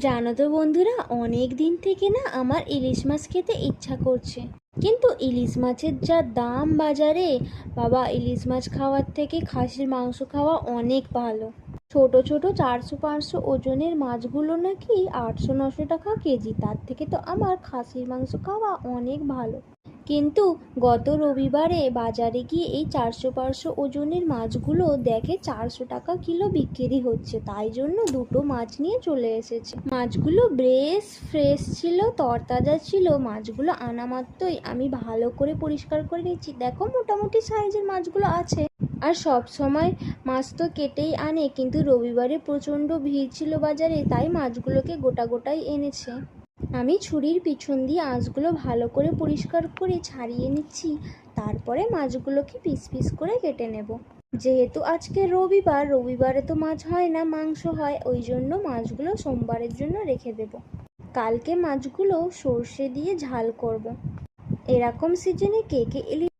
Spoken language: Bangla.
জানো তো বন্ধুরা, অনেক দিন থেকে না আমার ইলিশ মাছ খেতে ইচ্ছা করছে। কিন্তু ইলিশ মাছের যা দাম বাজারে, বাবা, ইলিশ মাছ খাওয়ার থেকে খাসির মাংস খাওয়া অনেক ভালো। ছোট ছোট 400-500 ওজনের মাছগুলো নাকি 800-900 টাকা কেজি। তার থেকে তো আমার খাসির মাংস খাওয়া অনেক ভালো। কিন্তু গত রবিবারে বাজারে গিয়ে এই 400-500 ওজনের মাছগুলো দেখে 400 টাকা কিলো বিক্রি হচ্ছে। তাই জন্য দুটো মাছ নিয়ে চলে এসেছে। মাছগুলো বেশ ফ্রেশ ছিল, তরতাজা ছিল। মাছগুলো আনা মাত্রই আমি ভালো করে পরিষ্কার করে নিচ্ছি। দেখো, মোটামুটি সাইজের মাছগুলো আছে। আর সব সময় মাছ তো কেটেই আনে, কিন্তু রবিবারে প্রচণ্ড ভিড় ছিল বাজারে, তাই মাছগুলোকে গোটা গোটাই এনেছে। আমি ছুরির পিছন দিয়ে আঁশগুলো ভালো করে পরিষ্কার করে ছাড়িয়ে নিচ্ছি। তারপরে মাছগুলোকে পিস পিস করে কেটে নেব। যেহেতু আজকে রবিবার, রবিবারে তো মাছ হয় না, মাংস হয়, ওই জন্য মাছগুলো সোমবারের জন্য রেখে দেব। কালকে মাছগুলো সর্ষে দিয়ে ঝাল করব। এরকম সিজনে কে কে ইলিশ